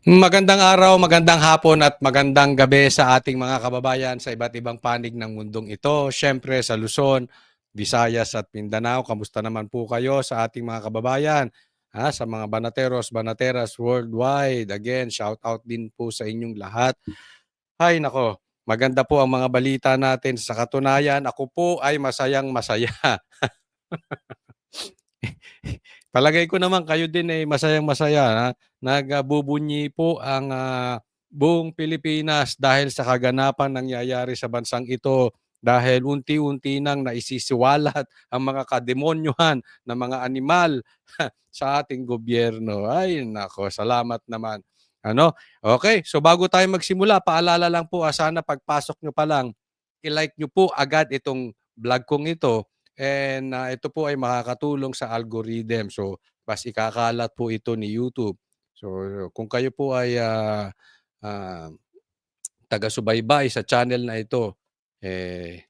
Magandang araw, magandang hapon at magandang gabi sa ating mga kababayan sa iba't ibang panig ng mundong ito. Siyempre sa Luzon, Visayas at Mindanao, kamusta naman po kayo sa ating mga kababayan? Sa mga banateros, banateras worldwide. Again, shout out din po sa inyong lahat. Hay nako, maganda po ang mga balita natin. Sa katunayan, ako po ay masayang masaya. Palagay ko naman kayo din ay masayang-masaya na nagbubunyi po ang, buong Pilipinas dahil sa kaganapan nangyayari sa bansang ito. Dahil unti-unti nang naisisiwalat ang mga kademonyohan na mga animal sa ating gobyerno. Ay naku, salamat naman. Ano, okay. So bago tayo magsimula, paalala lang po, sana pagpasok niyo pa lang, i-like niyo po agad itong vlog kong ito. And, ito po ay makakatulong sa algorithm. So, mas ikakalat po ito ni YouTube. So, kung kayo po ay, ah, taga-subaybay sa channel na ito,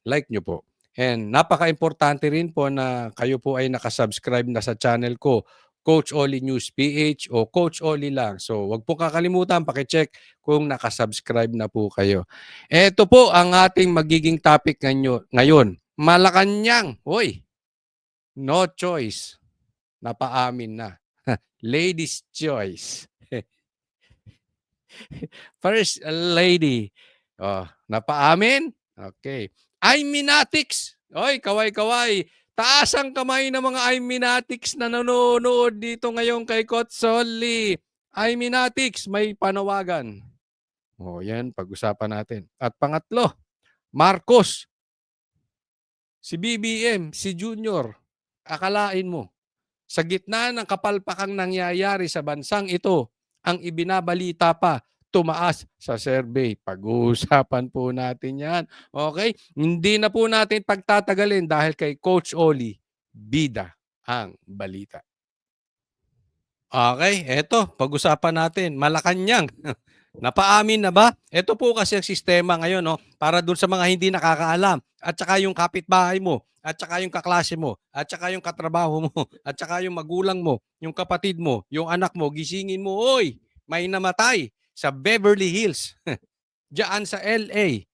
like nyo po. And napaka-importante rin po na kayo po ay nakasubscribe na sa channel ko, Coach Oli News PH o Coach Oli lang. So, wag po kakalimutan paki-check kung nakasubscribe na po kayo. Ito po ang ating magiging topic ngayon. Malacanang. Hoy, no choice. Napaamin na. Ladies' choice. First lady. Oh, napaamin? Okay. Iminatics. Oy, kaway-kaway. Taas ang kamay ng mga Iminatics na nanonood dito ngayon kay Kotsoli. Iminatics, may panawagan. Oh, yan, pag-usapan natin. At pangatlo, Marcos, si BBM, si Junior. Akalain mo, sa gitna ng kapalpakang nangyayari sa bansang ito, ang ibinabalita pa, tumaas sa survey. Pag-uusapan po natin yan. Okay? Hindi na po natin pagtatagalin dahil kay Coach Oli, bida ang balita. Okay, eto, pag-usapan natin. Malacanang. Napaamin na ba? Ito po kasi ang sistema ngayon, no? Para dun sa mga hindi nakakaalam. At saka yung kapitbahay mo, at saka yung kaklase mo, at saka yung katrabaho mo, at saka yung magulang mo, yung kapatid mo, yung anak mo, gisingin mo, oy, may namatay sa Beverly Hills. Diyan sa LA.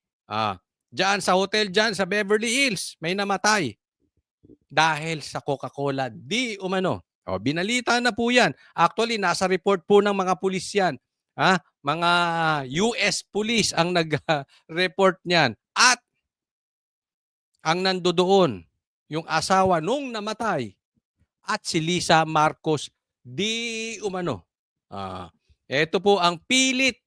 Diyan sa hotel diyan sa Beverly Hills, may namatay dahil sa Coca-Cola. Di umano. O, binalita na po yan. Actually, nasa report po ng mga pulis yan. Mga US police ang nag-report niyan. At ang nandoon, yung asawa nung namatay at si Lisa Marcos di umano. Ito po ang pilit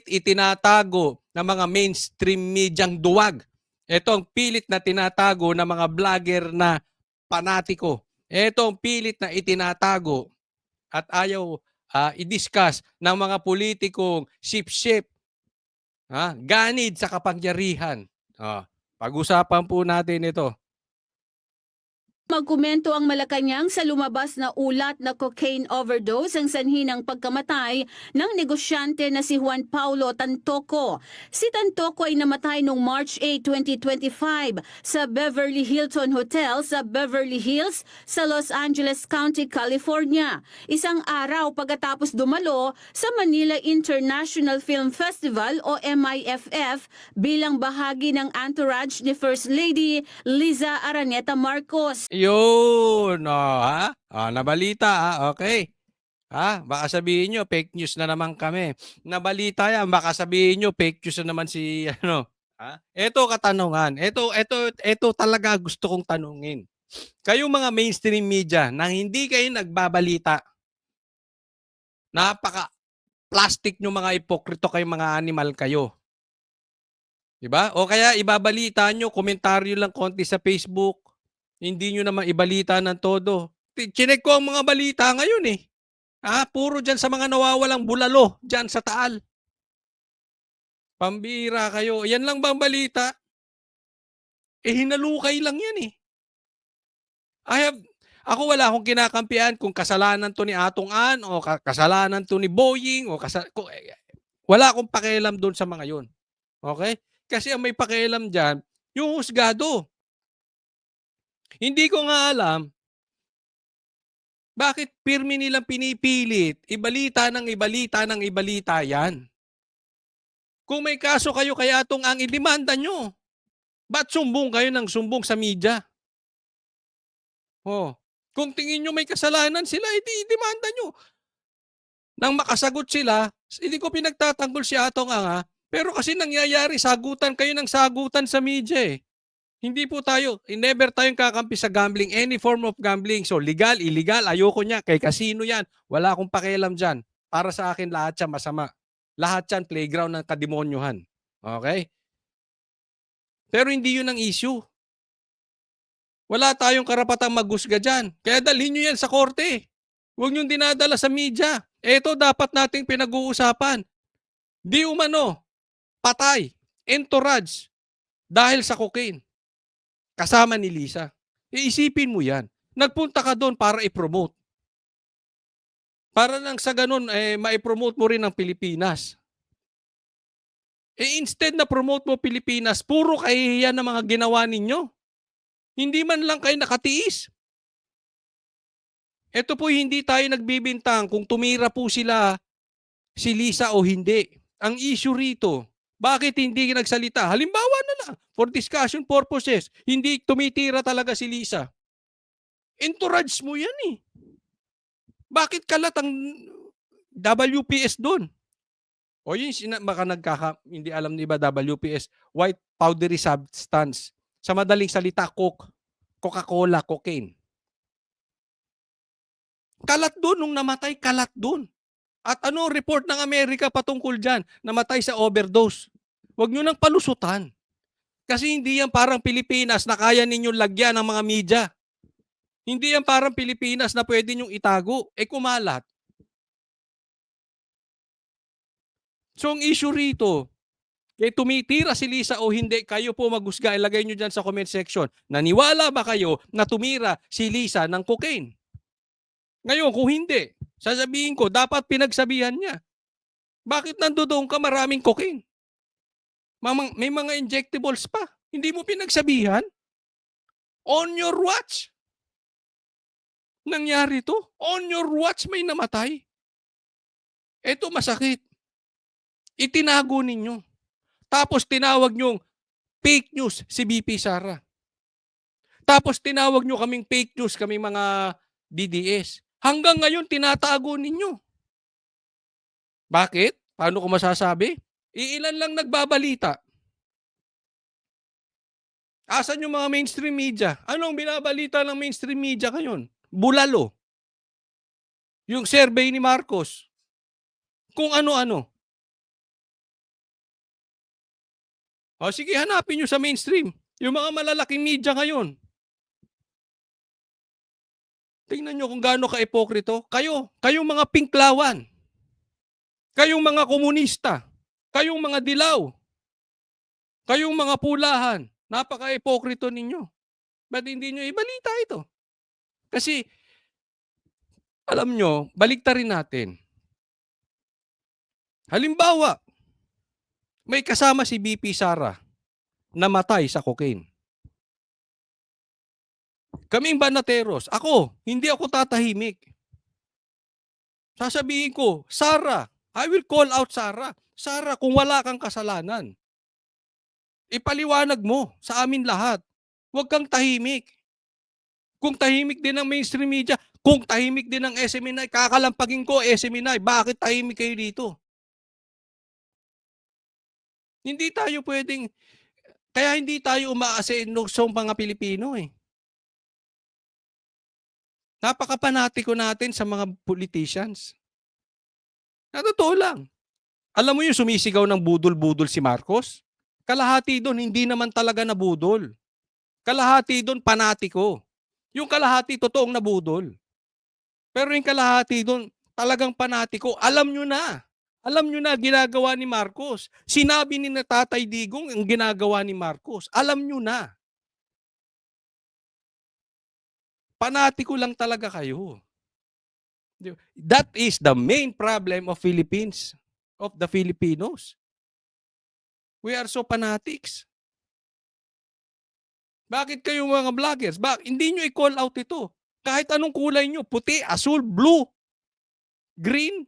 itinatago ng mga mainstream medyang duwag. Ito ang pilit na tinatago ng mga vlogger na panatiko. Ito ang pilit na itinatago at ayaw i-discuss ng mga politikong sip-sip, ganid sa kapangyarihan. Pag-usapan po natin ito. Magkomento ang Malacanang sa lumabas na ulat na cocaine overdose ang sanhi ng pagkamatay ng negosyante na si Juan Paulo Tantoco. Si Tantoco ay namatay noong March 8, 2025 sa Beverly Hilton Hotel sa Beverly Hills sa Los Angeles County, California. Isang araw pagkatapos dumalo sa Manila International Film Festival o MIFF bilang bahagi ng entourage ni First Lady Liza Araneta Marcos. Yun, nabalita, okay. Baka sabihin nyo fake news na naman kami. Nabalita yan, baka sabihin nyo fake news na naman si ano, Eto katanungan, eto talaga gusto kong tanungin. Kayong mga mainstream media na hindi kayo nagbabalita, napaka-plastic nyo mga ipokrito kayong mga animal kayo. Diba? O kaya ibabalita nyo, komentaryo lang konti sa Facebook, hindi nyo naman ibalita ng todo. Chinek ko ang mga balita ngayon eh. Puro dyan sa mga nawawalang bulalo, dyan sa Taal. Pambira kayo. Yan lang ba ang balita? Hinalukay lang yan eh. Ako wala akong kinakampihan kung kasalanan to ni Atong An o kasalanan to ni Boying o wala akong pakialam doon sa mga yun. Okay? Kasi ang may pakialam dyan, yung husgado. Hindi ko nga alam Bakit pirmi nilang pinipilit ibalita ng ibalita ng ibalita yan? Kung may kaso kayo kay Atong Ang, idemanda nyo. Ba't sumbong kayo ng sumbong sa media? Oh, kung tingin nyo may kasalanan sila, idemanda nyo. Nang makasagot sila, hindi ko pinagtatanggol si Atong Ang, ha, pero kasi nangyayari, sagutan kayo ng sagutan sa media eh. Hindi po tayo, never tayong kakampi sa gambling, any form of gambling. So legal, illegal, ayoko niya, kay casino yan. Wala akong pakialam dyan. Para sa akin, lahat yan masama. Lahat yan playground ng kademonyuhan. Okay? Pero hindi yun ang issue. Wala tayong karapatang maghusga dyan. Kaya dalhin nyo yan sa korte. Huwag nyo dinadala sa media. Ito dapat nating pinag-uusapan. Di umano, patay, entourage, dahil sa cocaine. Kasama ni Lisa. Iisipin mo yan. Nagpunta ka doon para i-promote. Para nang sa ganun, ma-promote mo rin ang Pilipinas. Instead na promote mo Pilipinas, puro kahihiyan ng mga ginawa ninyo. Hindi man lang kayo nakatiis. Ito po, hindi tayo nagbibintang kung tumira po sila, si Lisa o hindi. Ang issue rito, bakit hindi nagsalita? Halimbawa na lang, for discussion purposes, hindi tumitira talaga si Lisa. Entourage mo yan eh. Bakit kalat ang WPS doon? O yun, baka hindi alam ni ba WPS, white powdery substance. Sa madaling salita, Coca-Cola, cocaine. Kalat doon, nung namatay, kalat doon. At ano report ng Amerika patungkol dyan? Namatay sa overdose. Huwag nyo nang palusutan. Kasi hindi yan parang Pilipinas na kaya ninyong lagyan ng mga media. Hindi yan parang Pilipinas na pwede nyong itago. Kumalat. So ang issue rito, kaya tumitira si Lisa o hindi, kayo po maghusga. Ilagay nyo dyan sa comment section. Naniwala ba kayo na tumira si Lisa ng cocaine? Ngayon, kung hindi, sasabihin ko, dapat pinagsabihan niya. Bakit nandoon ka maraming cocaine? May mga injectables pa. Hindi mo pinagsabihan? On your watch. Nangyari to? On your watch may namatay. Ito masakit. Itinago ninyo. Tapos tinawag nyong fake news si BP Sara. Tapos tinawag nyo kaming fake news, kaming mga DDS. Hanggang ngayon, tinatago ninyo. Bakit? Paano ko masasabi? Iilan lang nagbabalita. Asan yung mga mainstream media? Anong binabalita ng mainstream media ngayon? Bulalo. Yung survey ni Marcos. Kung ano-ano. O sige, hanapin nyo sa mainstream. Yung mga malalaking media ngayon. Tingnan nyo kung gaano ka-epokrito. Kayong mga pinklawan. Kayong mga komunista. Kayong mga dilaw. Kayong mga pulahan. Napaka-epokrito ninyo. Ba't hindi nyo ibalita ito? Kasi, alam nyo, baliktarin natin. Halimbawa, may kasama si BP Sara, namatay sa cocaine. Kaming banateros, hindi ako tatahimik. Sasabihin ko, Sara, I will call out Sara. Sara, kung wala kang kasalanan, ipaliwanag mo sa amin lahat. Huwag kang tahimik. Kung tahimik din ang mainstream media, kung tahimik din ang SMNI, kakalampagin ko SMNI, bakit tahimik kayo dito? Hindi tayo pwedeng, kaya hindi tayo umaase sa mga Pilipino eh. Napakapanatiko natin sa mga politicians. Na totoo lang. Alam mo yung sumisigaw ng budol-budol si Marcos? Kalahati doon, hindi naman talaga nabudol. Kalahati doon, panatiko. Yung kalahati, totoong nabudol. Pero yung kalahati doon, talagang panatiko. Alam nyo na. Alam nyo na ginagawa ni Marcos. Sinabi ni na Tatay Digong ang ginagawa ni Marcos. Alam nyo na. Panatiko lang talaga kayo. That is the main problem of Philippines, of the Filipinos. We are so fanatics. Bakit kayong mga vloggers? Hindi nyo i-call out ito. Kahit anong kulay nyo, puti, asul, blue, green,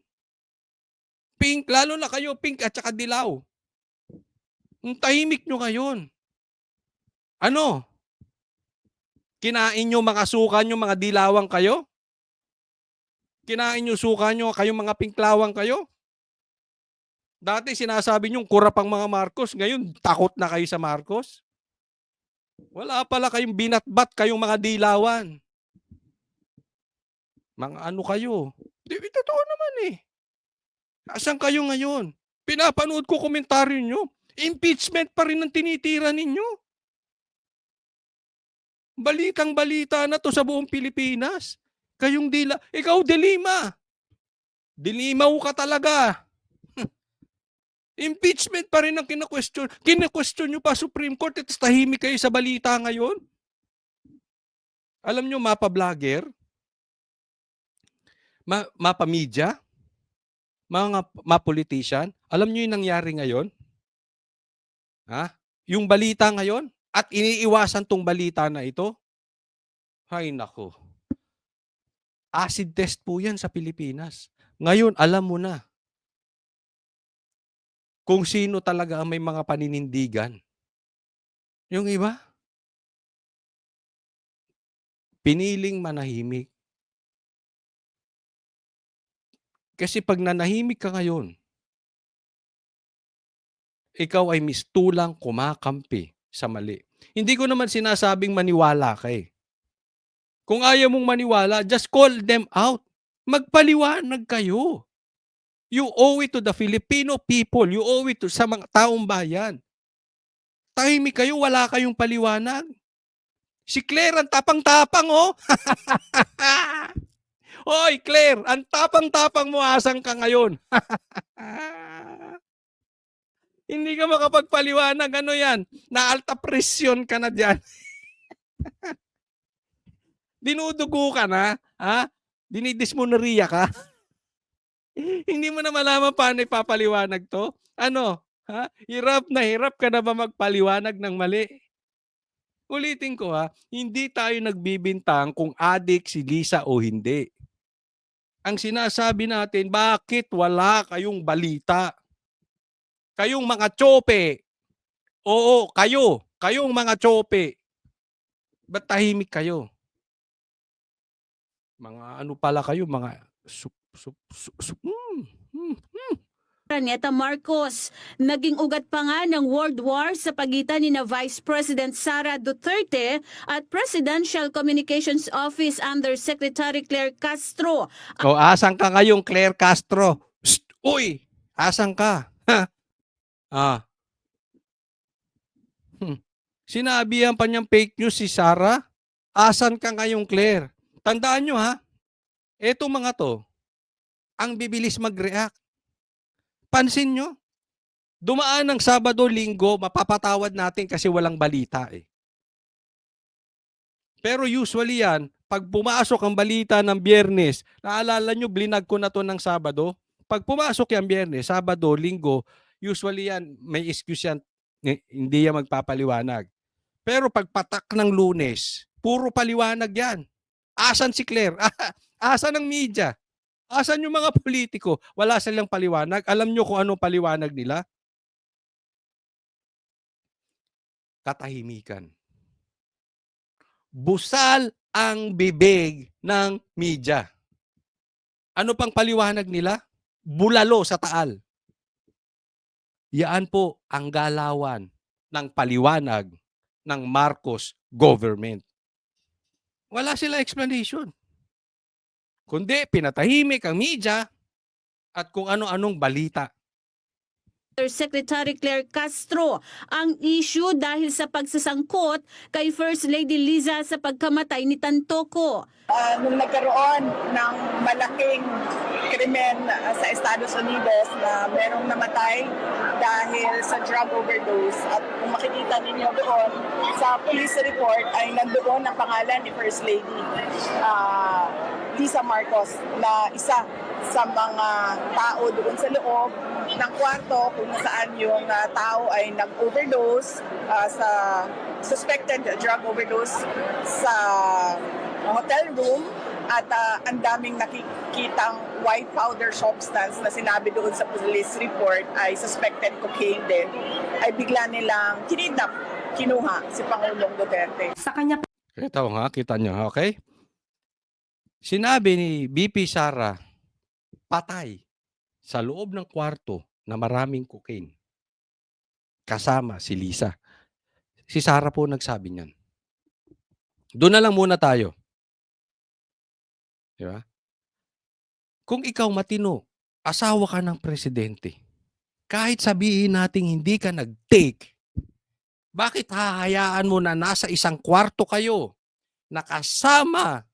pink, lalo na kayo, pink at saka dilaw. Ang tahimik nyo ngayon. Ano? Kinain nyo mga suka nyo, mga dilawang kayo? Kinain nyo suka nyo, kayong mga pinklawang kayo? Dati sinasabi nyo, kurap ang mga Marcos. Ngayon, takot na kayo sa Marcos? Wala pala kayong binatbat, kayong mga dilawan. Mga ano kayo? Totoo naman eh. Asan kayo ngayon? Pinapanood ko komentaryo nyo. Impeachment pa rin ang tinitira ninyo. Balitang-balita na to sa buong Pilipinas. Kayong ikaw Dilima. Dilimaw ka talaga. Impeachment pa rin ang kina-question. Kina-question nyo pa Supreme Court at tahimik kayo sa balita ngayon. Alam nyo, mapa-vlogger, mapa-media, mga ma-politician, alam nyo yung nangyari ngayon? Ha? Yung balita ngayon? At iniiwasan tong balita na ito? Hay nako. Acid test po yan sa Pilipinas. Ngayon, alam mo na kung sino talaga ang may mga paninindigan. Yung iba, piniling manahimik. Kasi pag nanahimik ka ngayon, ikaw ay mistulang kumakampi sa mali. Hindi ko naman sinasabing maniwala ka eh. Kung ayaw mong maniwala, just call them out. Magpaliwanag kayo. You owe it to the Filipino people. You owe it to sa mga taong bayan. Tahimik kayo, wala kayong paliwanag. Si Claire, ang tapang-tapang, oh. Hoy, Claire, ang tapang-tapang mo, asan ka ngayon? Hindi ka makapagpaliwanag, ano yan? Na-alta presyon ka na dyan. Dinudugo ka na, ha? Dinidismoneriya ka. Hindi mo na malaman paano ipapaliwanag to? Ano? Ha? Hirap ka na ba magpaliwanag ng mali? Ulitin ko ha, hindi tayo nagbibintang kung adik si Lisa o hindi. Ang sinasabi natin, bakit wala kayong balita? Kayong mga tsope. Oo, kayong mga tsope. Ba't tahimik kayo? Mga ano pala kayo, mga Neta Marcos, naging ugat pa nga ng World War sa pagitan ni na Vice President Sara Duterte at Presidential Communications Office Undersecretary Claire Castro. O, asan ka ngayong Claire Castro? Psst, uy, asan ka? Ha? Sinabihan pa niyang fake news si Sara? Asan ka ngayong Claire? Tandaan nyo ha, eto mga to, ang bibilis mag-react. Pansin nyo, dumaan ng Sabado, Linggo, mapapatawad natin kasi walang balita eh. Pero usually yan, pag pumasok ang balita ng Biyernes, naalala nyo, blinag ko na to ng Sabado, pag pumasok yung Biyernes, Sabado, Linggo, usually yan, may excuse yan, hindi yan magpapaliwanag. Pero pag patak ng Lunes, puro paliwanag yan. Asan si Claire? Asan ang media? Asan yung mga politiko? Wala silang paliwanag. Alam nyo kung anong paliwanag nila? Katahimikan. Busal ang bibig ng media. Ano pang paliwanag nila? Bulalo sa taal. Yaan po ang galawan ng paliwanag ng Marcos government. Wala sila explanation. Kundi pinatahimik ang media at kung ano-anong balita. Secretary Claire Castro ang issue dahil sa pagsasangkot kay First Lady Liza sa pagkamatay ni Tantoco. Nung nagkaroon ng malaking krimen sa Estados Unidos na merong namatay dahil sa drug overdose at kung makikita ninyo doon sa police report ay nandoon ang pangalan ni First Lady Lisa Marcos na isa sa mga tao doon sa loob ng kwarto kung saan yung tao ay nag-overdose sa suspected drug overdose sa hotel room at ang daming nakikitang white powder substance na sinabi doon sa police report ay suspected cocaine din, ay bigla nilang kinuha si Pangulong Duterte. Sa kanya Ito nga, kita nyo, okay? Sinabi ni BP Sara, patay sa loob ng kwarto na maraming cocaine. Kasama si Lisa. Si Sara po nagsabi niyan. Doon na lang muna tayo. Di ba? Kung ikaw matino, asawa ka ng presidente, kahit sabihin nating hindi ka nag-take, bakit hahayaan mo na nasa isang kwarto kayo, nakasama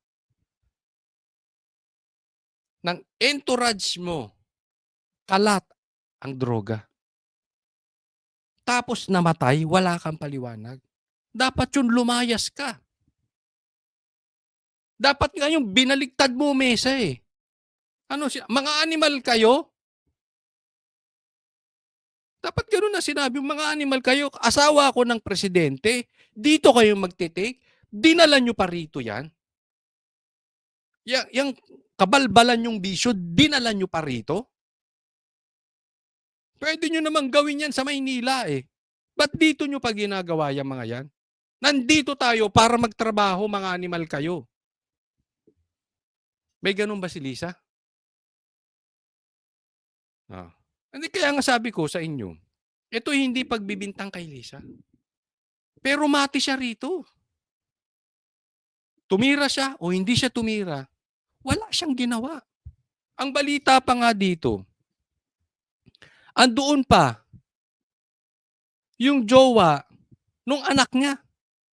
ng entourage mo, kalat ang droga? Tapos namatay, wala kang paliwanag. Dapat yun lumayas ka. Dapat nga yung binaligtad mo mesa eh. Ano siya? Mga animal kayo? Dapat gano'n na sinabi, mga animal kayo, asawa ako ng presidente, dito kayo magtitake, dinala nyo pa rito yan. Yang kabalbalan yung bisyo, dinala nyo pa rito. Pwede nyo namang gawin yan sa Maynila eh. Ba't dito nyo pa ginagawa yung mga yan? Nandito tayo para magtrabaho, mga animal kayo. May ganun ba si Lisa? Hindi, kaya nga sabi ko sa inyo, ito hindi pagbibintang kay Lisa. Pero mati siya rito. Tumira siya o hindi siya tumira, wala siyang ginawa. Ang balita pa nga dito, andoon pa yung jowa nung anak niya.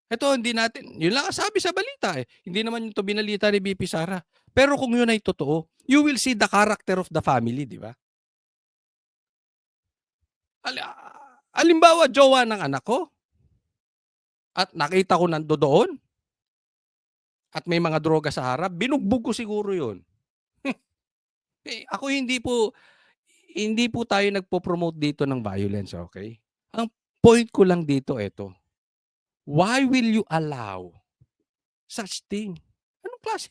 Ito, hindi natin, yun lang ang sabi sa balita eh. Hindi naman ito binalita ni BP Sara. Pero kung yun ay totoo, you will see the character of the family, di ba? Alimbawa, jowa ng anak ko, at nakita ko nandoon, at may mga droga sa harap, binugbog ko siguro yun. Ako hindi po tayo nagpo-promote dito ng violence, okay? Ang point ko lang dito, ito. Why will you allow such thing? Anong klase?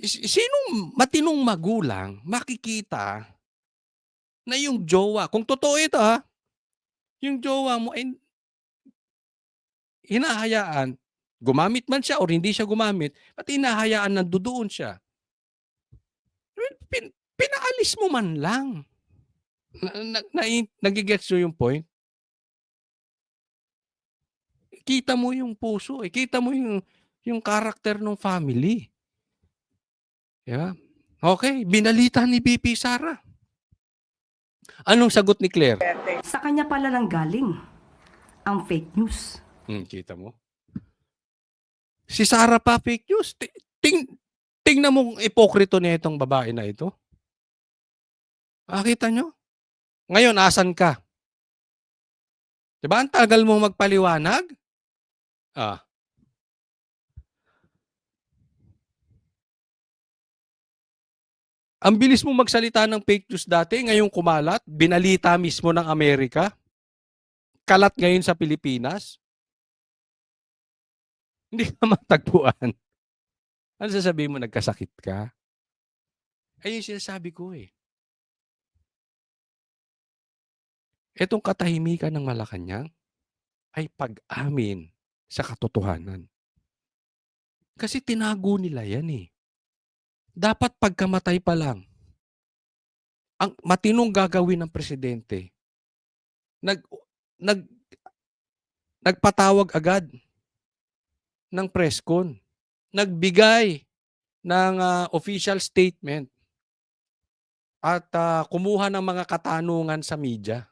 Sinong matinong magulang makikita na yung jowa, kung totoo ito ha, yung jowa mo ay hinahayaan, gumamit man siya or hindi siya gumamit, at hinahayaan na doon siya. Pinaalis mo man lang. Nagigets nyo yung point? Kita mo yung puso, kita mo yung karakter ng family. Yeah. Okay, binalita ni BP Sara. Anong sagot ni Claire? sa kanya pala nang galing ang fake news. Kita mo? Si Sara pa fake news. Tingnan mong ipokrito niya itong babae na ito. Kita nyo? Ngayon, asan ka? Diba ang tagal mo magpaliwanag? Ang bilis mo magsalita ng fake news dati, ngayong kumalat, binalita mismo ng Amerika. Kalat ngayon sa Pilipinas. Hindi ka matagpuan. Ano sasabihin mo, nagkasakit ka? Ayun sinasabi ko eh. Etong katahimikan ng Malacanang ay pag-amin sa katotohanan. Kasi tinago nila yan eh. Dapat pagkamatay pa lang, ang matinong gagawin ng presidente, nagpatawag agad ng press con, nagbigay ng official statement at kumuha ng mga katanungan sa media.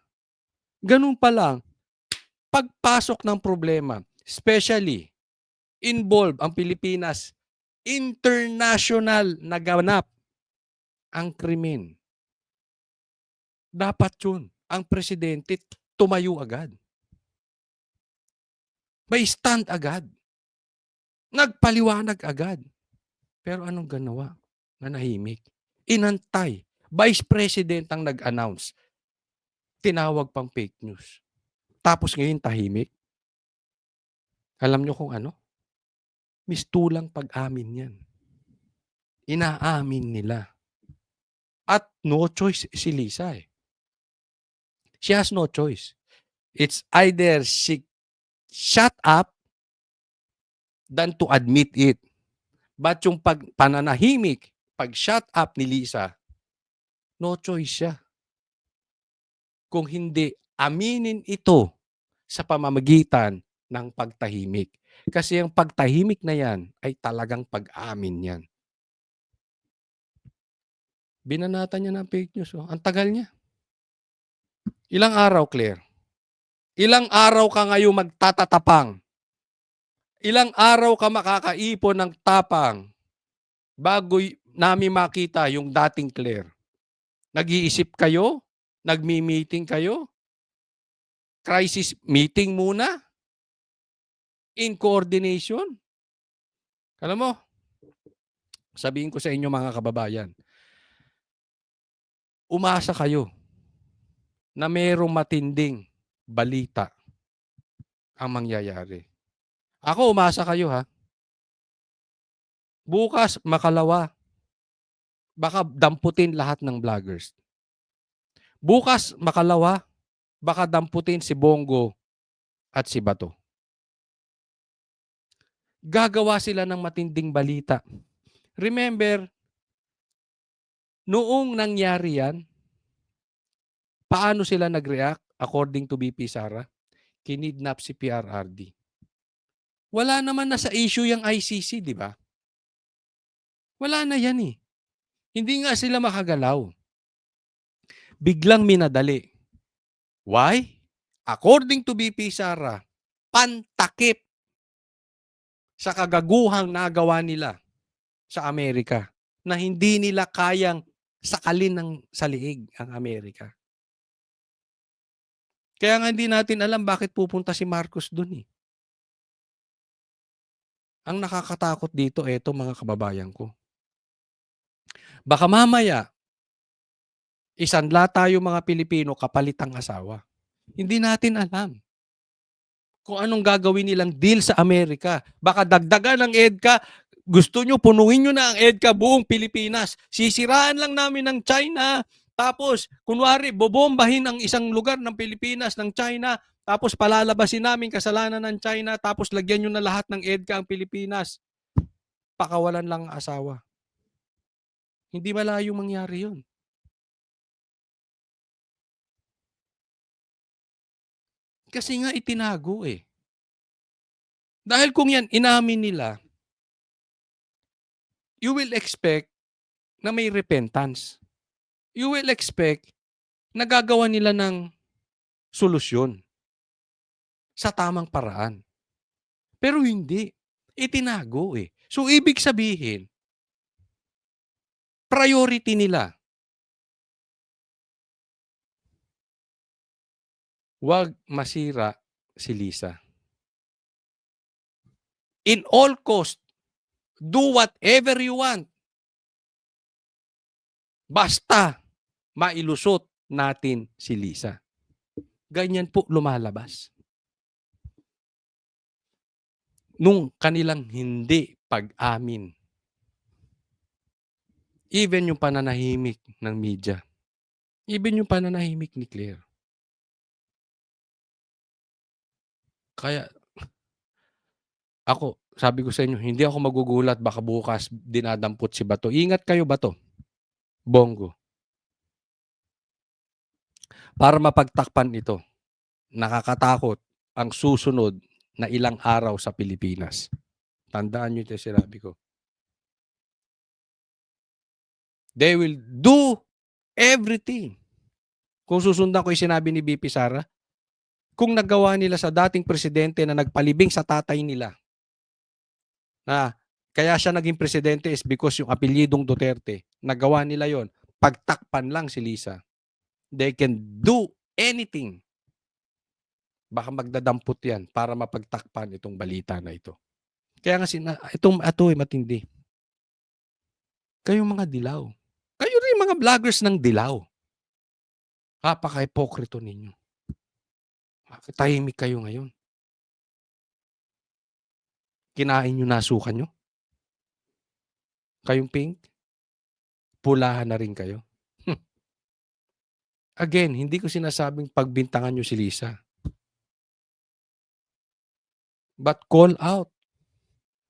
Ganun pa lang, pagpasok ng problema, especially involved ang Pilipinas, international na ganap ang krimen. Dapat yun, ang presidente tumayo agad. May stand agad. Nagpaliwanag agad. Pero anong ganawa? Nanahimik. Inantay. Vice President ang nag-announce. Tinawag pang fake news. Tapos ngayon tahimik. Alam nyo kung ano? Mistulang pag-amin yan. Inaamin nila. At no choice si Lisa eh. She has no choice. It's either she shut up than to admit it. But yung pananahimik, pag-shut up ni Lisa, no choice siya. Kung hindi, aminin ito sa pamamagitan ng pagtahimik. Kasi yung pagtahimik na yan ay talagang pag-amin yan. Binanatan niya ng fake news. Oh. Ang tagal niya. Ilang araw, Claire? Ilang araw ka ngayon magtatatapang? Ilang araw ka makakaipon ng tapang bago namin makita yung dating Claire? Nag-iisip kayo? Nagmi-meeting kayo? Crisis meeting muna? In coordination? Alam mo, sabihin ko sa inyo mga kababayan, umasa kayo na mayroong matinding balita ang mangyayari. Ako, umasa kayo ha. Bukas, makalawa, baka damputin lahat ng vloggers. Bukas, makalawa, baka damputin si Bongo at si Bato. Gagawa sila ng matinding balita. Remember, noong nangyari yan, paano sila nag-react according to BP Sara? Kinidnap si PRRD. Wala naman na sa issue yung ICC, di ba? Wala na yan eh. Hindi nga sila makagalaw. Biglang minadali. Why? According to BP Sara, pantakip sa kagaguhang nagawa nila sa Amerika na hindi nila kayang sakalin ng saliig ang Amerika. Kaya nga hindi natin alam bakit pupunta si Marcos dun eh. Ang nakakatakot dito, eto mga kababayan ko. Baka mamaya, isanla tayo mga Pilipino kapalit ang asawa. Hindi natin alam kung anong gagawin nilang deal sa Amerika. Baka dagdagan ng EDCA, gusto nyo, punuin nyo na ang EDCA buong Pilipinas. Sisiraan lang namin ng China. Tapos, kunwari, bobombahin ang isang lugar ng Pilipinas, ng China. Tapos palalabasin namin kasalanan ng China. Tapos lagyan nyo na lahat ng EDCA ang Pilipinas. Pakawalan lang ang asawa. Hindi malayo mangyari yun. Kasi nga itinago eh. Dahil kung yan inamin nila, you will expect na may repentance. You will expect na gagawa nila ng solusyon sa tamang paraan. Pero hindi. Itinago eh. So ibig sabihin, priority nila. Huwag masira si Lisa. In all cost, do whatever you want. Basta mailusot natin si Lisa. Ganyan po lumalabas. Nung kanilang hindi pag-amin. Even yung pananahimik ng media. Even yung pananahimik ni Claire. Kaya, ako, sabi ko sa inyo, hindi ako magugulat baka bukas dinadampot si Bato. Ingat kayo, Bato. Bongo. Para mapagtakpan ito, nakakatakot ang susunod na ilang araw sa Pilipinas. Tandaan nyo ito sinabi ko. They will do everything. Kung susundan ko yung sinabi ni BP Sara, kung nagawa nila sa dating presidente na nagpalibing sa tatay nila, na kaya siya naging presidente is because yung apelyidong Duterte, nagawa nila yon, pagtakpan lang si Lisa. They can do anything. Baka magdadampot yan para mapagtakpan itong balita na ito. Kaya nga itong matindi. Kayong mga dilaw. Kayo rin mga vloggers ng dilaw. Kapaka-hipokrito ninyo. Tahimik kayo ngayon. Kinain niyo nasukan niyo? Kayong pink? Pulahan na rin kayo? Again, hindi ko sinasabing pagbintangan niyo si Lisa. But call out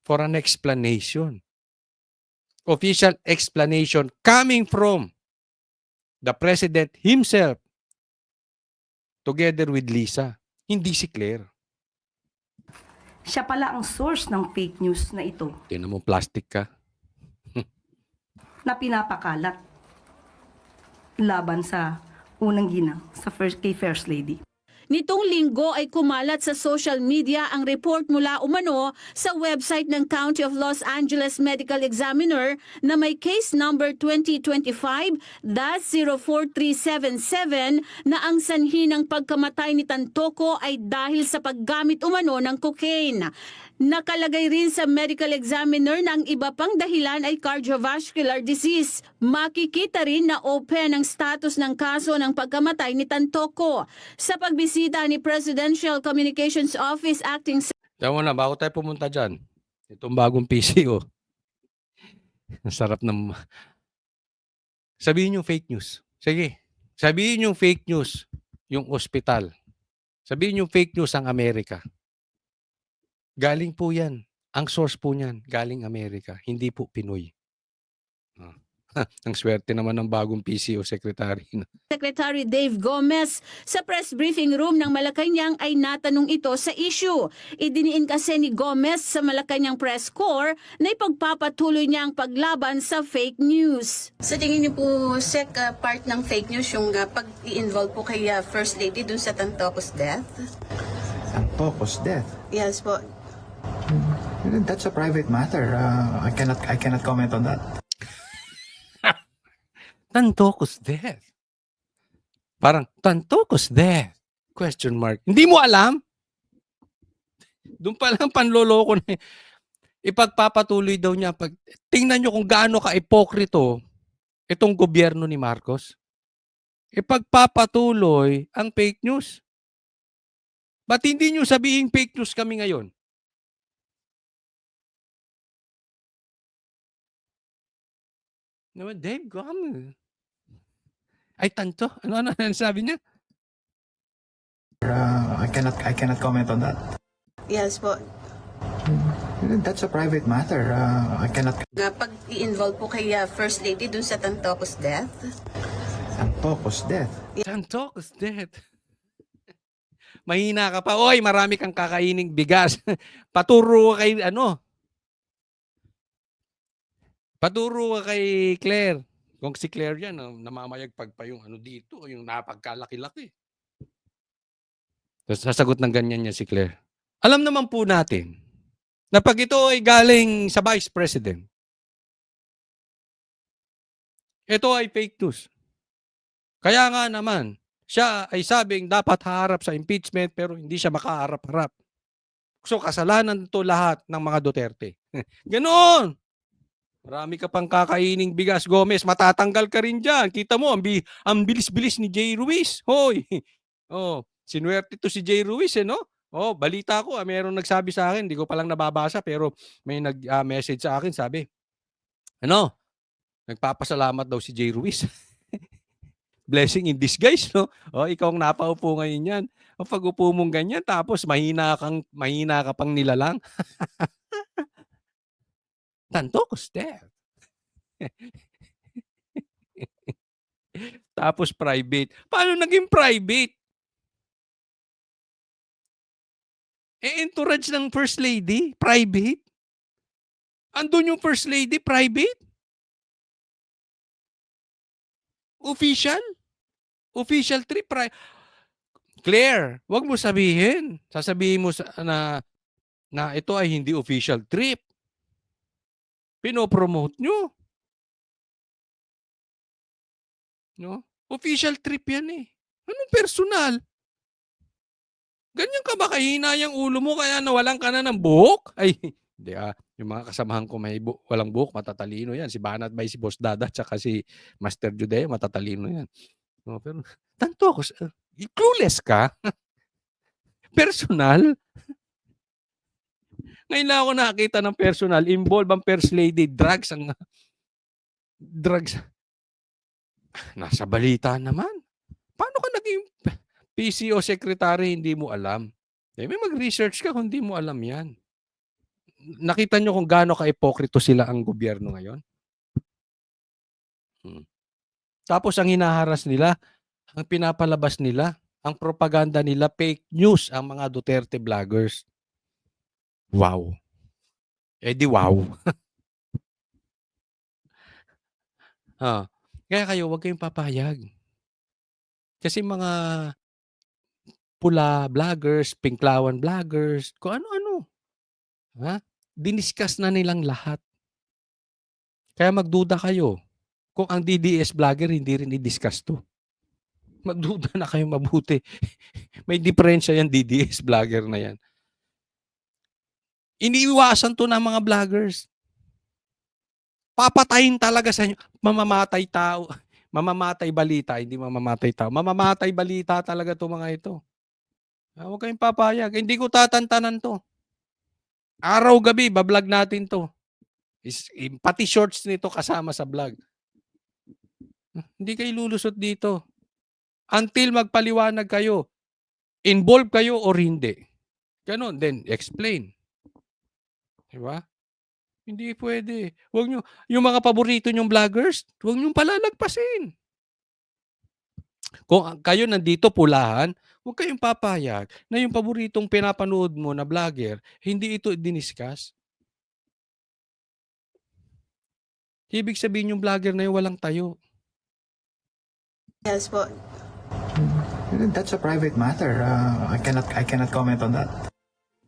for an explanation. Official explanation coming from the President himself together with Lisa. Hindi si Claire. Siya pala ang source ng fake news na ito Tingnan mo, plastic ka. na pinapakalat laban sa unang ginang kay First Lady. Nitong linggo ay kumalat sa social media ang report mula umano sa website ng County of Los Angeles Medical Examiner na may case number 2025-04377 na ang sanhi ng pagkamatay ni Tantoco ay dahil sa paggamit umano ng cocaine. Nakalagay rin sa medical examiner na ang iba pang dahilan ay cardiovascular disease. Makikita rin na open ang status ng kaso ng pagkamatay ni Tantoco. Sa pagbisita ni Presidential Communications Office Acting Tama na, bago tayo pumunta dyan. Itong bagong PC, oh. Ang sarap ng... Sabihin yung fake news. Sige. Sabihin yung fake news, yung ospital. Sabihin yung fake news ang Amerika. Galing po yan. Ang source po niyan, galing Amerika. Hindi po Pinoy. Ang swerte naman ng bagong PCO secretary. Secretary Dave Gomez sa press briefing room ng Malacanang ay natanong ito sa issue. Idiniin kasi ni Gomez sa Malacanang Press Corps na ipagpapatuloy niya ang paglaban sa fake news. Sa tingin niyo po, Sec, part ng fake news yung pag-i-involve po kay First Lady dun sa Tantoco's death? Tantoco's death? Yes po. That's a private matter. I cannot comment on that. Tantoco's death. Parang, Tantoco's death? Question mark. Hindi mo alam? Doon pa lang panloloko na. Ipagpapatuloy daw niya. Tingnan nyo kung gaano ka-ipokrito itong gobyerno ni Marcos. Ipagpapatuloy ang fake news. Ba't hindi nyo sabihin fake news kami ngayon? Naman, Dave, gum. Ay, tanto. Ano sabi niya? I cannot comment on that. Yes po. That's a private matter. I cannot. Pag-i-involve po kay First Lady dun sa Tantoco's death? Tantoco's death? Tantoco's death. Mahina ka pa. Oy, marami kang kakaining bigas. Paturo ka kay, paturo ka kay Claire. Kung si Claire yan, namamayagpag pa yung dito, yung napagkalaki-laki. Tapos sasagot ng ganyan niya si Claire. Alam naman po natin na pag ito ay galing sa Vice President, ito ay fake news. Kaya nga naman, siya ay sabing dapat haharap sa impeachment pero hindi siya makaharap-harap. So kasalanan to lahat ng mga Duterte. Ganon! Marami ka pang kakaining bigas, Gomez. Matatanggal ka rin dyan. Kita mo, ang bilis-bilis ni Jay Ruiz. Hoy! Oh, sinuwerte to si Jay Ruiz, no? Oh, balita ko, mayroong nagsabi sa akin, hindi ko palang nababasa, pero may nag-message sa akin, sabi, nagpapasalamat daw si Jay Ruiz. Blessing in disguise, no? Oh, ikaw ang napaupo ngayon yan. O pag upo mong ganyan, tapos mahina ka pang nilalang. Tantoco's death. Tapos private. Paano naging private? Entourage ng First Lady, private? Andun yung First Lady, private? Official? Official trip, Claire, wag mo sabihin. Sasabihin mo na ito ay hindi official trip. Pinopromote nyo. No? Official trip yan eh. Anong personal? Ganyan ka ba kahina yung ulo mo kaya nawalan ka na ng buhok? Ay, hindi yung mga kasamahan ko may walang buhok, matatalino yan. Si Banat Bay, si Boss Dada, tsaka si Master Judea, matatalino yan. No, pero, Tantoco's, clueless ka? Personal? Ngayon lang ako nakakita ng personal, involved ang first lady, drugs. Nasa balita naman. Paano ka naging PCO secretary, hindi mo alam? May mag-research ka kung hindi mo alam yan. Nakita nyo kung gaano ka-epokrito sila ang gobyerno ngayon? Tapos ang hinaharas nila, ang pinapalabas nila, ang propaganda nila, fake news ang mga Duterte vloggers. Wow. Di wow. Kaya kayo, huwag kayong papayag. Kasi mga pula vloggers, pinklawan vloggers, kung ano-ano. Diniscuss na nilang lahat. Kaya magduda kayo. Kung ang DDS vlogger hindi rin i-discuss to. Magduda na kayo mabuti. May diferensya yan DDS vlogger na yan. Iniiwasan to ng mga vloggers. Papatayin talaga sa inyo. Mamamatay tao. Mamamatay balita, hindi mamamatay tao. Mamamatay balita talaga to mga ito. Huwag kayong papayag. Hindi ko tatantanan to. Araw-gabi, bablog natin to. Pati shorts nito kasama sa vlog. Hindi kayo lulusot dito. Until magpaliwanag kayo. Involved kayo or hindi. Ganon, then explain. Diba? Hindi pwede. Huwag nyo, yung mga paborito nyong vloggers, huwag nyong palalagpasin. Kung kayo nandito pulahan, huwag kayong papayag na yung paboritong pinapanood mo na vlogger, hindi ito diniscuss. Ibig sabihin yung vlogger na yun walang tayo. Yes po. That's a private matter. I cannot comment on that.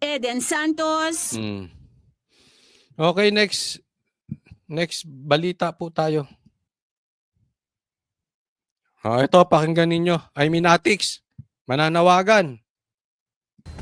Eden Santos. Okay, next balita po tayo. Ito, pakinggan ninyo. Iminatics, mananawagan.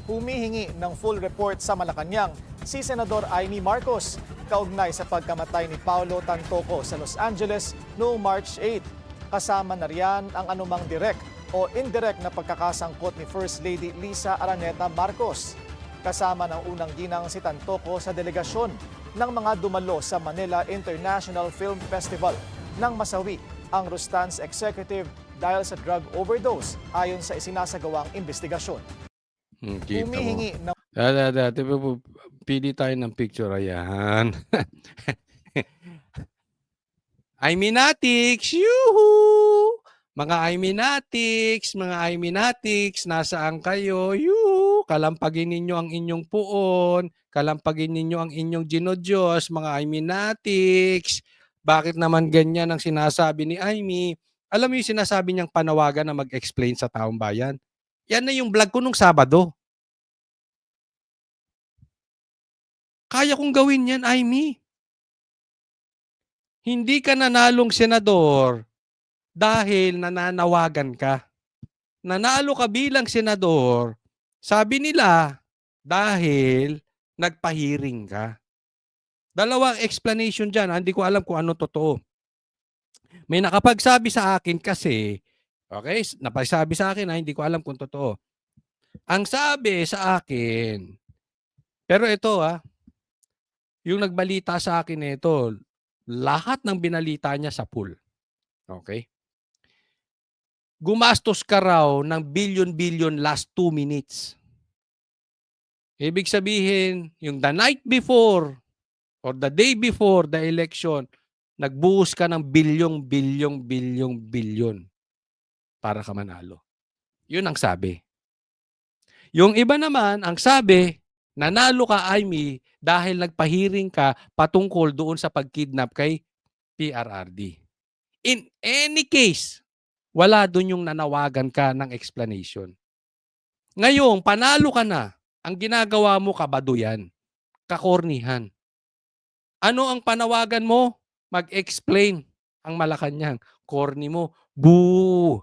Humihingi ng full report sa Malacanang si Senador Amy Marcos kaugnay sa pagkamatay ni Paulo Tantoco sa Los Angeles noong March 8. Kasama na riyan ang anumang direct o indirect na pagkakasangkot ni First Lady Lisa Araneta Marcos. Kasama ng unang ginang si Tantoco sa delegasyon ng mga dumalo sa Manila International Film Festival nang masawi ang Rustans executive dahil sa drug overdose ayon sa isinasagawang investigasyon. Humihingi ng Pili tayo ng picture. Ayan. Iminatics! Yuhu! Mga Iminatics, nasaan kayo? Yuhu! Kalampagin ninyo ang inyong puon. Kalampagin ninyo ang inyong ginodiyos, mga Iminatics. Bakit naman ganyan ang sinasabi ni Amy? Alam mo yung sinasabi niyang panawagan na mag-explain sa taong bayan? Yan na yung vlog ko nung Sabado. Kaya kong gawin yan, Amy. Hindi ka nanalong senador dahil nananawagan ka. Nanalo ka bilang senador, sabi nila, dahil nagpahiring ka. Dalawang explanation dyan. Hindi ko alam kung ano totoo. May nakapagsabi sa akin kasi, okay, napagsabi sa akin hindi ko alam kung totoo. Ang sabi sa akin, pero ito yung nagbalita sa akin nito, lahat ng binalita niya sa pool. Okay? Gumastos ka raw ng billion last 2 minutes. Ibig sabihin, yung the night before or the day before the election, nagbuhos ka ng bilyon para ka manalo. Yun ang sabi. Yung iba naman, ang sabi, nanalo ka, Amy, dahil nagpahiring ka patungkol doon sa pagkidnap kay PRRD. In any case, wala doon yung nanawagan ka ng explanation. Ngayon, panalo ka na. Ang ginagawa mo, kabaduyan, kakornihan. Ano ang panawagan mo? Mag-explain ang Malacanang. Corny mo, boo!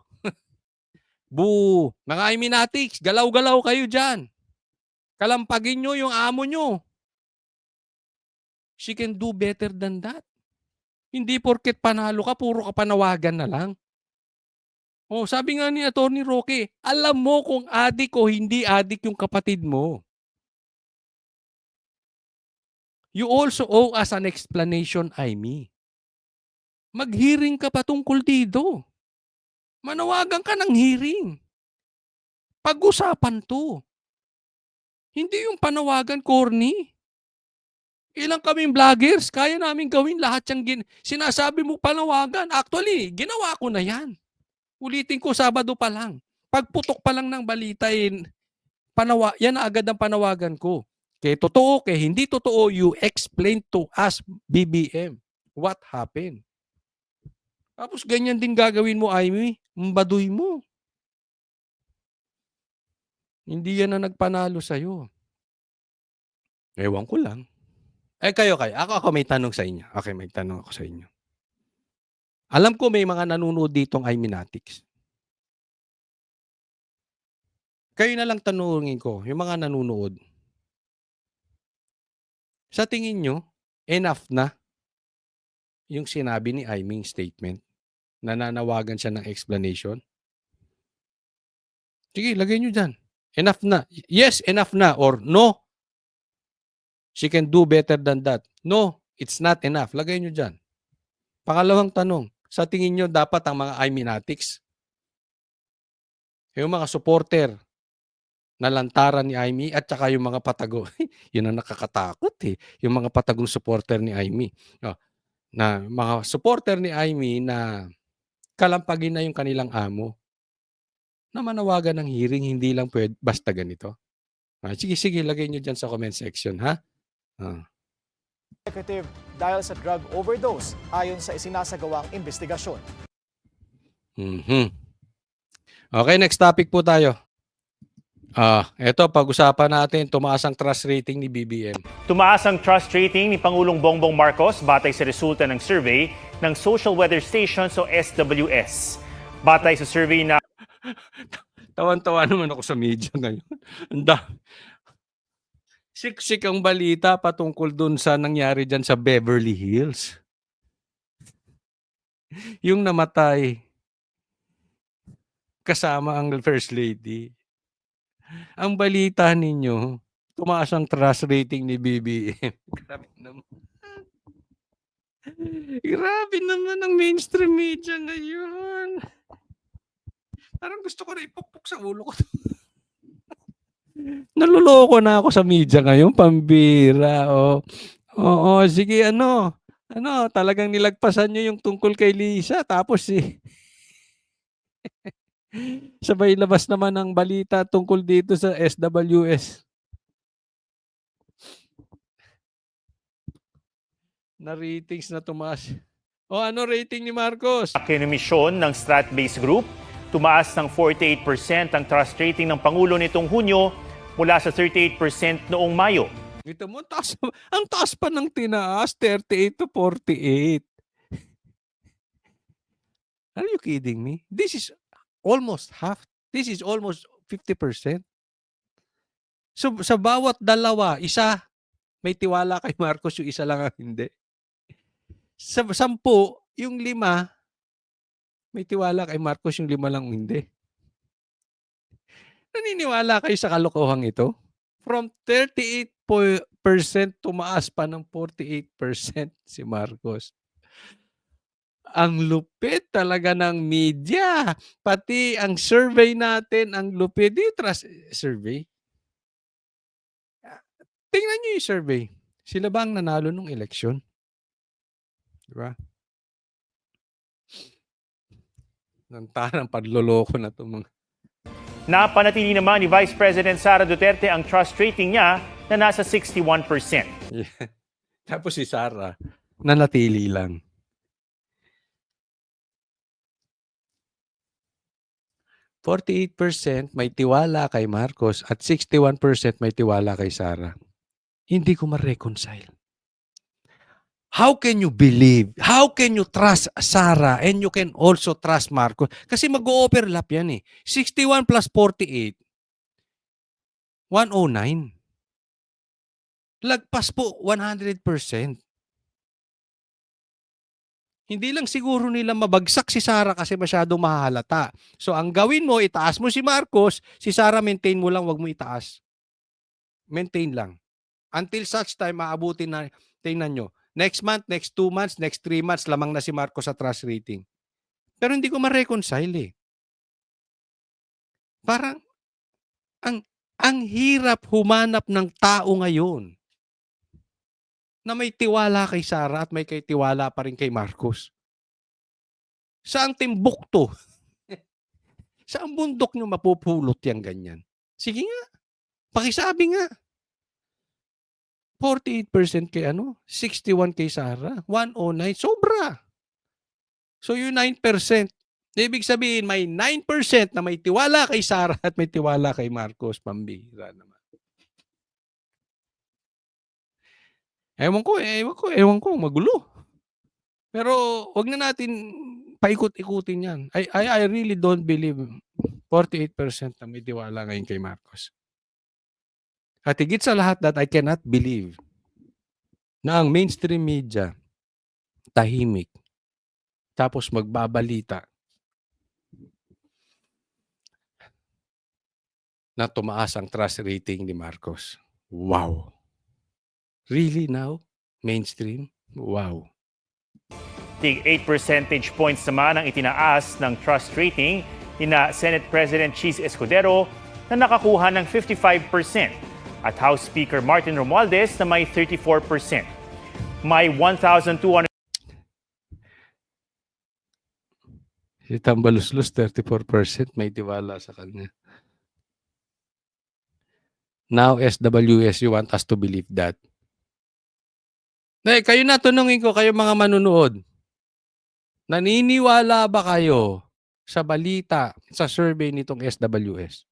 Boo! Mga Iminatics, galaw-galaw kayo dyan. Kalampagin nyo yung amo nyo. She can do better than that. Hindi porket panalo ka, puro ka panawagan na lang. Sabi nga ni Atty. Roque, alam mo kung adik o hindi adik yung kapatid mo. You also owe us an explanation, Amy. Mag-hearing ka pa tungkol dito. Manawagan ka ng hearing. Pag-usapan to. Hindi yung panawagan corny. Ilang kaming vloggers, kaya namin gawin lahat yung sinasabi mo panawagan. Actually, ginawa ko na yan. Ulitin ko, Sabado pa lang. Pagputok pa lang ng balita, yan na agad ang panawagan ko. Kaya totoo, kaya hindi totoo, you explain to us, BBM, what happened. Tapos ganyan din gagawin mo, Amy. Mbaduy mo. Hindi yan na nagpanalo sa'yo. Ewan ko lang. Kayo. Ako may tanong sa inyo. Okay, may tanong ako sa inyo. Alam ko may mga nanonood ditong Iminatics. Kayo na lang tanungin ko, yung mga nanonood. Sa tingin nyo, enough na yung sinabi ni Aiming statement? Nananawagan siya ng explanation? Sige, lagay nyo dyan. Enough na. Yes, enough na. Or no, she can do better than that. No, it's not enough. Lagay nyo dyan. Pangalawang tanong, sa tingin nyo dapat ang mga Iminatics, yung mga supporter na lantaran ni Aimee at saka yung mga patago. Yun ang nakakatakot eh. Yung mga patagong supporter ni Aimee. Na mga supporter ni Aimee na kalampagin na yung kanilang amo. Na manawagan ng hearing, hindi lang pwede, basta ganito. Sige, lagay nyo dyan sa comment section, ha? Executive dahil sa drug overdose ayon sa isinasagawang investigasyon. Okay, next topic po tayo. Eto, pag-usapan natin, tumaas ang trust rating ni BBM. Tumaas ang trust rating ni Pangulong Bongbong Marcos batay sa resulta ng survey ng Social Weather Station o SWS. Batay sa survey na Tawan-tawa naman ako sa media ngayon. Siksik ang balita patungkol dun sa nangyari dyan sa Beverly Hills. Yung namatay kasama ang First Lady. Ang balita ninyo, tumaas ang trust rating ni BBM. Grabe naman. Grabe naman ang mainstream media ngayon. Parang gusto ko na ipukpok sa ulo ko. Naluloko na ako sa media ngayon, pambira. Oo, sige, talagang nilagpasan nyo yung tungkol kay Lisa. Tapos sabay labas naman ang balita tungkol dito sa SWS. Na ratings na tumaas. Ano rating ni Marcos? kinumisyon ng Stratbase Group, tumaas ng 48% ang trust rating ng Pangulo nitong Hunyo mula sa 38% noong Mayo. Ito mo, ang taas pa ng tinaas, 38 to 48. Are you kidding me? This is almost half. This is almost 50%. So, sa bawat dalawa, isa, may tiwala kay Marcos, yung isa lang ang hindi. Sa 10, yung 5, may tiwala kay Marcos, yung 5 lang hindi. Naniniwala kayo sa kalokohang ito? From 38% tumaas pa ng 48% si Marcos. Ang lupit talaga ng media. Pati ang survey natin, ang lupit. Do you trust survey? Tingnan niyo yung survey. Sila ba ang nanalo nung eleksyon? Diba? Nantarang padloloko na ito mga. Napanatili naman ni Vice President Sara Duterte ang trust rating niya na nasa 61%. Yeah. Tapos si Sara, nanatili lang. %48 may tiwala kay Marcos at 61% may tiwala kay Sara. Hindi ko ma-reconcile. How can you believe? How can you trust Sara and you can also trust Marcos? Kasi mag-overlap yan eh. 61 plus 48, 109. Lagpas po 100%. Hindi lang siguro nila mabagsak si Sara kasi masyadong mahahalata. So ang gawin mo, itaas mo si Marcos, si Sara maintain mo lang, wag mo itaas. Maintain lang. Until such time, maabutin na, tingnan nyo, next month, next 2 months, next 3 months, lamang na si Marcos sa trust rating. Pero hindi ko ma-reconcile eh. Parang, ang hirap humanap ng tao ngayon na may tiwala kay Sara at may kay tiwala pa rin kay Marcos. Saang timbukto? Saang bundok nyo mapupulot yan ganyan? Sige nga, pakisabi nga. 48% kay 61 kay Sara, 109, sobra. So yung 9%, ibig sabihin may 9% na may tiwala kay Sara at may tiwala kay Marcos, pambihira naman. Ewan ko, magulo. Pero wag na natin paikot-ikutin yan. I really don't believe 48% na may tiwala ngayon kay Marcos. At higit sa lahat that I cannot believe na ang mainstream media tahimik tapos magbabalita na tumaas ang trust rating ni Marcos. Wow. Really now? Mainstream? Wow. Tig 8 percentage points naman ang itinaas ng trust rating ni Senate President Cheese Escudero na nakakuha ng 55% at House Speaker Martin Romualdez na may 34%. May 1,200 Si Tambaluslos, 34% may tiwala sa kanya. Now, SWS, you want us to believe that? Kayo na, tanungin ko, kayo mga manunood. Naniniwala ba kayo sa balita, sa survey nitong SWS?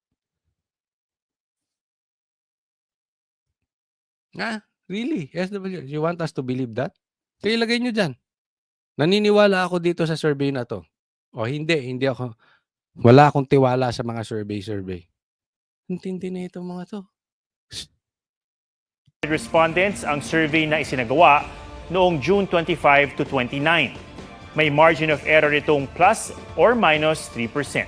Really? SWS, you want us to believe that? Kaya ilagay nyo dyan. Naniniwala ako dito sa survey na to. O hindi ako. Wala akong tiwala sa mga survey. Intindi na itong mga to. respondents ang survey na isinagawa noong June 25 to 29. May margin of error itong plus or minus 3%.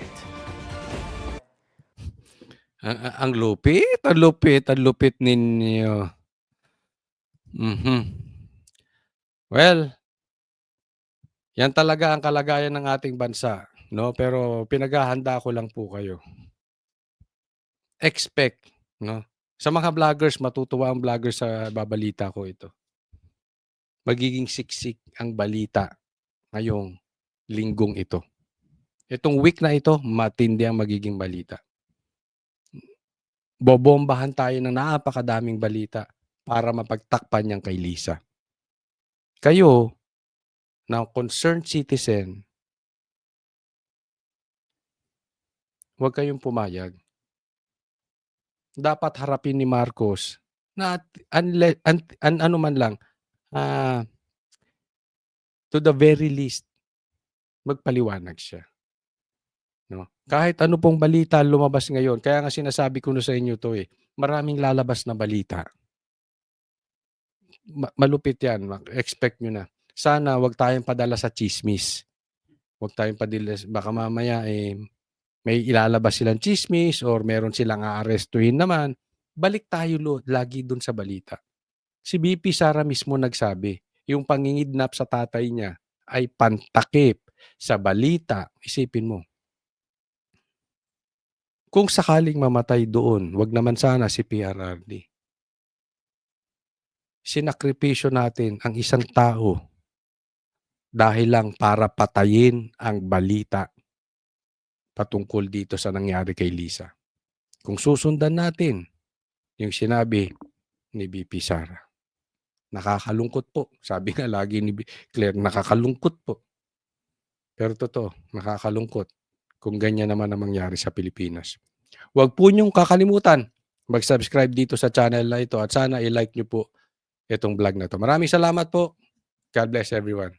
Ang lupit ninyo. Well, yan talaga ang kalagayan ng ating bansa, no? Pero pinaghahanda ko lang po kayo. Expect, no? Sa mga vloggers, matutuwa ang vloggers sa babalita ko ito. Magiging siksik ang balita ngayong linggong ito. Itong week na ito, matindi ang magiging balita. Bobombahan tayo ng napakadaming balita para mapagtakpan yan kay Lisa. Kayo, na concerned citizen, huwag kayong pumayag. Dapat harapin ni Marcos na ano man lang, to the very least, magpaliwanag siya. No? Kahit ano pong balita lumabas ngayon, kaya nga sinasabi ko na sa inyo to maraming lalabas na balita. Malupit yan, expect nyo na. Sana wag tayong padala sa chismis. Wag tayong padala, baka mamaya may ilalabas silang chismis or meron silang aarestuhin naman. Balik tayo lagi dun sa balita. Si BP Sara mismo nagsabi, yung pangingidnap sa tatay niya ay pantakip sa balita. Isipin mo. Kung sakaling mamatay doon, wag naman sana si PRRD. Sinakripisyo natin ang isang tao dahil lang para patayin ang balita patungkol dito sa nangyari kay Lisa. Kung susundan natin yung sinabi ni BP Sara, nakakalungkot po. Sabi nga lagi ni Claire, nakakalungkot po. Pero totoo, nakakalungkot kung ganyan naman ang mangyari sa Pilipinas. Huwag po niyong kakalimutan mag-subscribe dito sa channel na ito at sana i-like niyo po itong vlog na to. Maraming salamat po. God bless everyone.